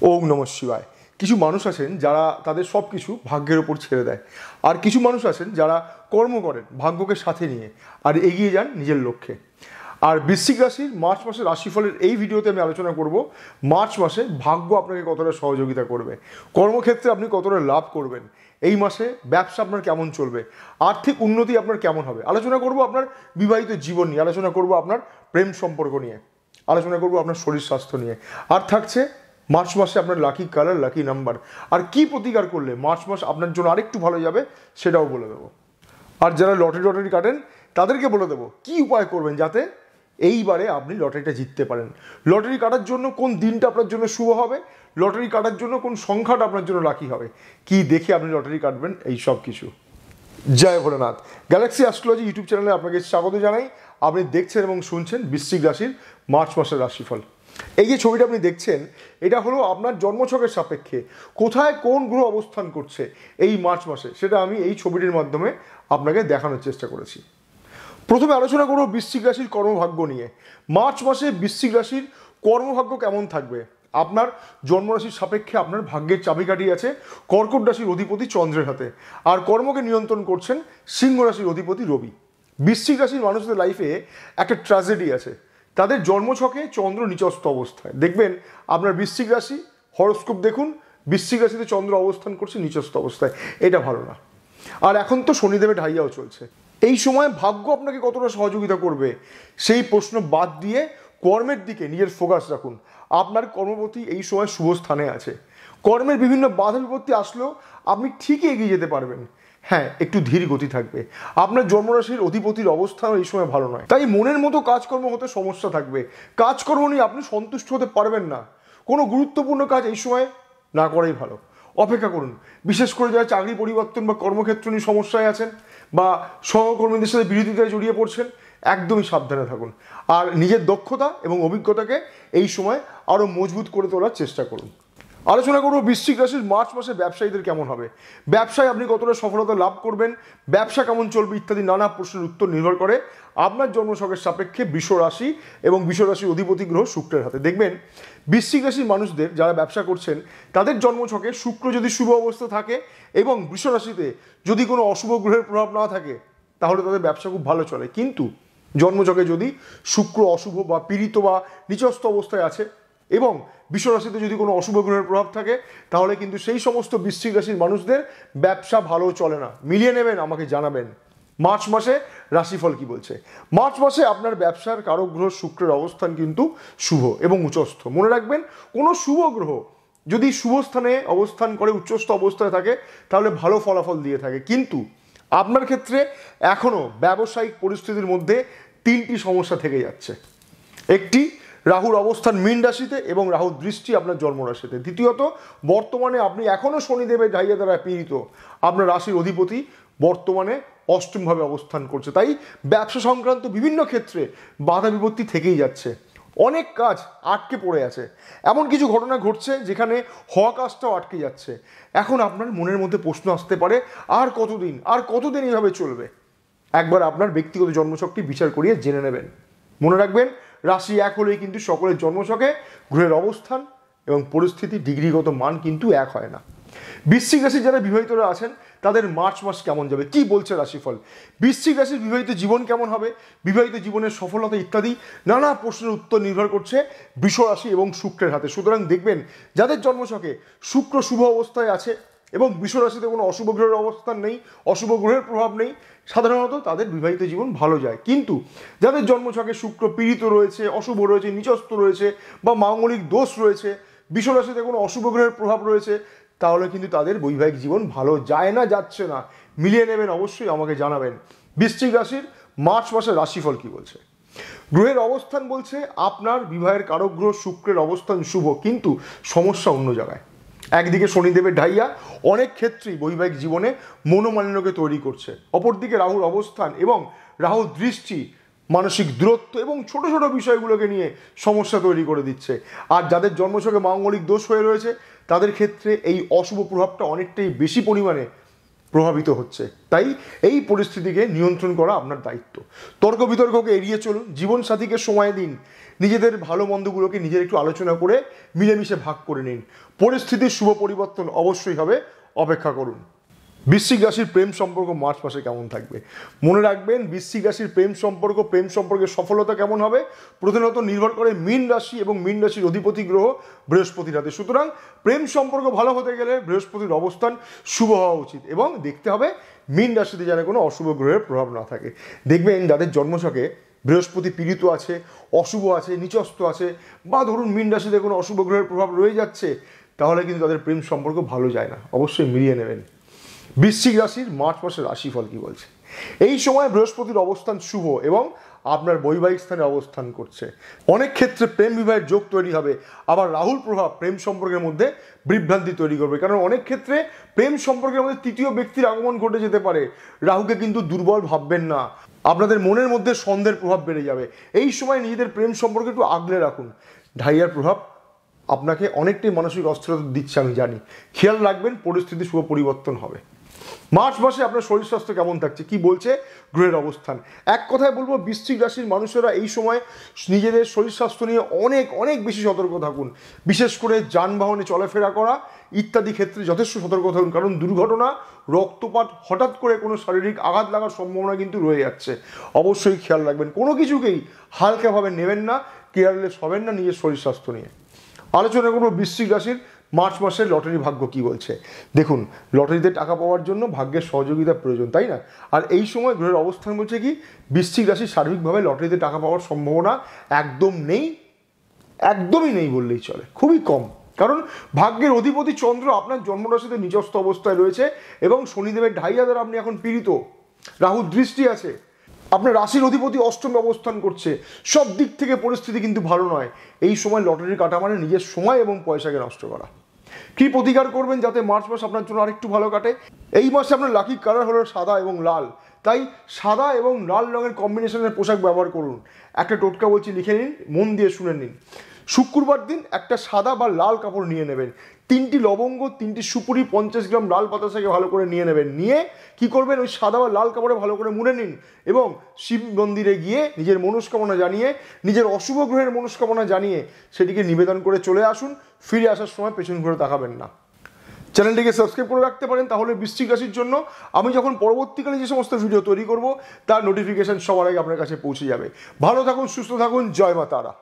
ওম নমঃ শিবায়। কিছু মানুষ আছেন যারা তাদের সব কিছু ভাগ্যের ওপর ছেড়ে দেয়, আর কিছু মানুষ আছেন যারা কর্ম করেন ভাগ্যকে সাথে নিয়ে আর এগিয়ে যান নিজের লক্ষ্যে। আর বৃশ্চিক রাশির মার্চ মাসের রাশিফলের এই ভিডিওতে আমি আলোচনা করব মার্চ মাসে ভাগ্য আপনাকে কতটা সহযোগিতা করবে, কর্মক্ষেত্রে আপনি কতটা লাভ করবেন, এই মাসে ব্যবসা আপনার কেমন চলবে, আর্থিক উন্নতি আপনার কেমন হবে। আলোচনা করব আপনার বিবাহিত জীবন নিয়ে, আলোচনা করব আপনার প্রেম সম্পর্ক নিয়ে, আলোচনা করব আপনার শরীর স্বাস্থ্য নিয়ে, আর থাকছে মার্চ মাসে আপনার লাকি কালার, লাকি নাম্বার, আর কি প্রতিকার করলে মার্চ মাস আপনার জন্য আরেকটু ভালো যাবে সেটাও বলে দেবো। আর যারা লটারি কাটেন তাদেরকে বলে দেবো কি উপায় করবেন যাতে এইবারে আপনি লটারিটা জিততে পারেন। লটারি কাটার জন্য কোন দিনটা আপনার জন্য শুভ হবে, লটারি কাটার জন্য কোন সংখ্যাটা আপনার জন্য লাকি হবে, কি দেখে আপনি লটারি কাটবেন, এই সব কিছু। জয় ভোলেনাথ। গ্যালাক্সি অ্যাস্ট্রোলজি ইউটিউব চ্যানেলে আপনাকে স্বাগত জানাই। আপনি দেখছেন এবং শুনছেন বৃশ্চিক রাশির মার্চ মাসের রাশিফল। এই যে ছবিটা আপনি দেখছেন এটা হলো আপনার জন্মছকের সাপেক্ষে কোথায় কোন গ্রহ অবস্থান করছে এই মার্চ মাসে, সেটা আমি এই ছবিটির মাধ্যমে আপনাকে দেখানোর চেষ্টা করেছি। প্রথমে আলোচনা করব বৃশ্চিক রাশির কর্মভাগ্য নিয়ে। মার্চ মাসে বৃশ্চিক রাশির কর্মভাগ্য কেমন থাকবে। আপনার জন্মরাশির সাপেক্ষে আপনার ভাগ্যের চাবিকাঠি আছে কর্কট রাশির অধিপতি চন্দ্রের হাতে, আর কর্মকে নিয়ন্ত্রণ করছেন সিংহ রাশির অধিপতি রবি। বৃশ্চিক রাশির মানুষদের লাইফে একটা ট্র্যাজেডি আছে, তাদের জন্মছকে চন্দ্র নিচস্থ অবস্থায়। দেখবেন আপনার বৃশ্চিক রাশি হরস্কোপ দেখুন, বৃশ্চিক রাশিতে চন্দ্র অবস্থান করছে নিচস্থ অবস্থায়, এটা ভালো না। আর এখন তো শনিদেবের ঢাইয়াও চলছে। এই সময় ভাগ্য আপনাকে কতটা সহযোগিতা করবে সেই প্রশ্ন বাদ দিয়ে কর্মের দিকে নিজের ফোকাস রাখুন। আপনার কর্মপতি এই সময় শুভ স্থানে আছে, কর্মের বিভিন্ন বাধা বিপত্তি আসলেও আপনি ঠিকই এগিয়ে যেতে পারবেন। হ্যাঁ, একটু ধীর গতি থাকবে। আপনার জন্মরাশির অধিপতির অবস্থান এই সময় ভালো নয়, তাই মনের মতো কাজকর্ম হতে সমস্যা থাকবে। কাজকর্ম নিয়ে আপনি সন্তুষ্ট হতে পারবেন না। কোনো গুরুত্বপূর্ণ কাজ এই সময় না করাই ভালো, অপেক্ষা করুন। বিশেষ করে যারা চাকরি পরিবর্তন বা কর্মক্ষেত্র নিয়ে সমস্যায় আছেন বা সহকর্মীদের সাথে বিরোধিতায় জড়িয়ে পড়ছেন, একদমই সাবধানে থাকুন। আর নিজের দক্ষতা এবং অভিজ্ঞতাকে এই সময় আরও মজবুত করে তোলার চেষ্টা করুন। আলোচনা করব বৃশ্চিক রাশির মার্চ মাসে ব্যবসায়ীদের কেমন হবে, ব্যবসায় আপনি কতটা সফলতা লাভ করবেন, ব্যবসা কেমন চলবে ইত্যাদি নানা প্রশ্নের উত্তর নির্ভর করে আপনার জন্মছকের সাপেক্ষে বৃষ রাশি এবং বৃষ রাশির অধিপতি গ্রহ শুক্রের হাতে। দেখবেন বৃশ্চিক রাশির মানুষদের যারা ব্যবসা করছেন তাদের জন্মছকে শুক্র যদি শুভ অবস্থা থাকে এবং বৃষ রাশিতে যদি কোনো অশুভ গ্রহের প্রভাব না থাকে তাহলে তাদের ব্যবসা খুব ভালো চলে। কিন্তু জন্মছকে যদি শুক্র অশুভ বা পীড়িত বা নিচস্থ অবস্থায় আছে এবং বৃষ রাশিতে যদি কোনো অশুভ গ্রহের প্রভাব থাকে তাহলে কিন্তু সেই সমস্ত বৃশ্চিক রাশির মানুষদের ব্যবসা ভালো চলে না। মিলিয়ে নেবেন, আমাকে জানাবেন মার্চ মাসে রাশিফল কি বলছে। মার্চ মাসে আপনার ব্যবসার কারক গ্রহ শুক্রের অবস্থান কিন্তু শুভ এবং উচ্চস্থ। মনে রাখবেন, কোনো শুভ গ্রহ যদি শুভ স্থানে অবস্থান করে উচ্চস্থ অবস্থায় থাকে তাহলে ভালো ফলাফল দিয়ে থাকে। কিন্তু আপনার ক্ষেত্রে এখনও ব্যবসায়িক পরিস্থিতির মধ্যে তিনটি সমস্যা থেকে যাচ্ছে। একটি, রাহুর অবস্থান মীন রাশিতে এবং রাহুর দৃষ্টি আপনার জন্মরাশিতে। দ্বিতীয়ত, বর্তমানে আপনি এখনও শনিদেবের ঢাইয়া দ্বারা পীড়িত, আপনার রাশির অধিপতি বর্তমানে অষ্টমভাবে অবস্থান করছে। তাই ব্যবসা সংক্রান্ত বিভিন্ন ক্ষেত্রে বাধা বিপত্তি থেকেই যাচ্ছে, অনেক কাজ আটকে পড়ে আছে, এমন কিছু ঘটনা ঘটছে যেখানে হওয়া কাজটাও আটকে যাচ্ছে। এখন আপনার মনের মধ্যে প্রশ্ন আসতে পারে, আর কতদিন এইভাবে চলবে। একবার আপনার ব্যক্তিগত জন্মছকটি বিচার করিয়ে জেনে নেবেন। মনে রাখবেন, রাশি এক হলেই কিন্তু সকলের জন্মছকে গ্রহের অবস্থান এবং পরিস্থিতি ডিগ্রিগত মান কিন্তু এক হয় না। বৃশ্চিক রাশির যারা বিবাহিতরা আছেন তাদের মার্চ মাস কেমন যাবে, কি বলছে রাশিফল। বৃশ্চিক রাশির বিবাহিত জীবন কেমন হবে, বিবাহিত জীবনের সফলতা ইত্যাদি নানা প্রশ্নের উত্তর নির্ভর করছে বৃষ রাশি এবং শুক্রের হাতে। সুতরাং দেখবেন যাদের জন্মছকে শুক্র শুভ অবস্থায় আছে এবং বৃষ রাশিতে কোনো অশুভ গ্রহের অবস্থান নেই, অশুভ গ্রহের প্রভাব নেই, সাধারণত তাদের বিবাহিত জীবন ভালো যায়। কিন্তু যাদের জন্মছকে শুক্র পীড়িত রয়েছে, অশুভ রয়েছে, নিচস্থ রয়েছে বা মাঙ্গলিক দোষ রয়েছে, বৃষ রাশিতে কোনো অশুভ গ্রহের প্রভাব রয়েছে, তাহলে কিন্তু তাদের বৈবাহিক জীবন ভালো যায় না, যাচ্ছে না। মিলিয়ে নেবেন, অবশ্যই আমাকে জানাবেন। বৃশ্চিক রাশির মার্চ মাসের রাশিফল কি বলছে। গ্রহের অবস্থান বলছে আপনার বিবাহের কারক গ্রহ শুক্রের অবস্থান শুভ, কিন্তু সমস্যা অন্য জায়গায়। একদিকে শনিদেবের ঢাইয়া অনেক ক্ষেত্রেই বৈবাহিক জীবনে মনোমালিন্যকে তৈরি করছে, অপরদিকে রাহুর অবস্থান এবং রাহুর দৃষ্টি মানসিক দূরত্ব এবং ছোট ছোট বিষয়গুলোকে নিয়ে সমস্যা তৈরি করে দিচ্ছে। আর যাদের জন্মছকে মাঙ্গলিক দোষ হয়ে রয়েছে তাদের ক্ষেত্রে এই অশুভ প্রভাবটা অনেকটাই বেশি পরিমাণে প্রভাবিত হচ্ছে। তাই এই পরিস্থিতিকে নিয়ন্ত্রণ করা আপনার দায়িত্ব। তর্ক বিতর্ককে এড়িয়ে চলুন, জীবনসাথীকে সময় দিন, নিজেদের ভালো মন্দগুলোকে নিজের একটু আলোচনা করে মিলেমিশে ভাগ করে নিন। পরিস্থিতির শুভ পরিবর্তন অবশ্যই হবে, অপেক্ষা করুন। বৃশ্চিক রাশির প্রেম সম্পর্ক মার্চ মাসে কেমন থাকবে? মনে রাখবেন, বৃশ্চিক রাশির প্রেম সম্পর্কের সফলতা কেমন হবে প্রধানত নির্ভর করে মীন রাশি এবং মীন রাশির অধিপতি গ্রহ বৃহস্পতির হাতে। সুতরাং প্রেম সম্পর্ক ভালো হতে গেলে বৃহস্পতির অবস্থান শুভ হওয়া উচিত এবং দেখতে হবে মীন রাশিতে যেন কোনো অশুভ গ্রহের প্রভাব না থাকে। দেখবেন যাদের জন্মছকে বৃহস্পতি পীড়িত আছে, অশুভ আছে, নিচস্থ আছে, বা ধরুন মীন রাশিতে কোনো অশুভ গ্রহের প্রভাব রয়ে যাচ্ছে, তাহলে কিন্তু তাদের প্রেম সম্পর্ক ভালো যায় না। অবশ্যই মিলিয়ে নেবেন। বৃশ্চিক রাশির মার্চ মাসের রাশিফল কি বলছে? এই সময় বৃহস্পতির অবস্থান শুভ এবং আপনার বৈবাহিক স্থানে অবস্থান করছে। অনেক ক্ষেত্রে প্রেম বিবাহের যোগ তৈরি হবে। আবার রাহুর প্রভাব প্রেম সম্পর্কের মধ্যে বিভ্রান্তি তৈরি করবে, কারণ অনেক ক্ষেত্রে প্রেম সম্পর্কের মধ্যে তৃতীয় ব্যক্তির আগমন ঘটে যেতে পারে। রাহুকে কিন্তু দুর্বল ভাববেন না, আপনাদের মনের মধ্যে সন্দেহের প্রভাব বেড়ে যাবে। এই সময় নিজেদের প্রেম সম্পর্কে একটু আগলে রাখুন। ঢাইয়ার প্রভাব আপনাকে অনেকটাই মানসিক অস্থিরতা দিচ্ছে, আমি জানি। খেয়াল রাখবেন, পরিস্থিতি শুভ পরিবর্তন হবে। মার্চ মাসে আপনার শরীর স্বাস্থ্য কেমন থাকছে, কি বলছে গ্রহের অবস্থান? এক কথায় বলবো, বৃশ্চিক রাশির মানুষেরা এই সময় নিজেদের শরীর স্বাস্থ্য নিয়ে অনেক অনেক বেশি সতর্ক থাকুন। বিশেষ করে যানবাহনে চলাফেরা করা ইত্যাদি ক্ষেত্রে যথেষ্ট সতর্ক থাকুন, কারণ দুর্ঘটনা, রক্তপাত, হঠাৎ করে কোনো শারীরিক আঘাত লাগার সম্ভাবনা কিন্তু রয়ে যাচ্ছে। অবশ্যই খেয়াল রাখবেন, কোনো কিছুকেই হালকাভাবে নেবেন না, কেয়ারলেস হবেন না নিজের শরীর স্বাস্থ্য নিয়ে। আলোচনা করবো বৃশ্চিক রাশির মার্চ মাসের লটারি ভাগ্য কি বলছে। দেখুন, লটারিতে টাকা পাওয়ার জন্য ভাগ্যের সহযোগিতা প্রয়োজন, তাই না? আর এই সময় গ্রহের অবস্থান বলছে কি, বৃশ্চিক রাশির সার্বিকভাবে লটারিতে টাকা পাওয়ার সম্ভাবনা একদম নেই, একদমই নেই বললেই চলে, খুবই কম। কারণ ভাগ্যের অধিপতি চন্দ্র আপনার জন্মরাশিতে নিজস্ব অবস্থায় রয়েছে এবং শনিদেবের ঢাইয়া দ্বারা আপনি এখন পীড়িত, রাহুর দৃষ্টি আছে, আপনার রাশির অধিপতি অষ্টমে অবস্থান করছে। সব দিক থেকে পরিস্থিতি কিন্তু ভালো নয়। এই সময় লটারি কাটা মানে নিজের সময় এবং পয়সাকে নষ্ট করা। কি প্রতিকার করবেন যাতে মার্চ মাস আপনার জন্য আরেকটু ভালো কাটে? এই মাসে আপনার লাকি কালার হলো সাদা এবং লাল, তাই সাদা এবং লাল রঙের কম্বিনেশনের পোশাক ব্যবহার করুন। একটা টোটকা বলছি, লিখে নিন, মন দিয়ে শুনে নিন। শুক্রবার দিন একটা সাদা বা লাল কাপড় নিয়ে নেবেন, 3টি লবঙ্গ, 3টি সুপুরি, 50 গ্রাম লাল বাতাসাকে ভালো করে নিয়ে নেবেন। নিয়ে কি করবেন, ওই সাদা বা লাল কাপড়ে ভালো করে মুড়ে নিন এবং শিব মন্দিরে গিয়ে নিজের মনস্কামনা জানিয়ে, নিজের অশুভ গ্রহের মনস্কামনা জানিয়ে সেটিকে নিবেদন করে চলে আসুন। ফিরে আসার সময় পেছন ঘুরে তাকাবেন না। চ্যানেলটিকে সাবস্ক্রাইব করে রাখতে পারেন, তাহলে বৃশ্চিক রাশির জন্য আমি যখন পরবর্তীকালে যে সমস্ত ভিডিও তৈরি করব তার নোটিফিকেশন সবার আগে আপনার কাছে পৌঁছে যাবে। ভালো থাকুন, সুস্থ থাকুন, জয় মা তারা।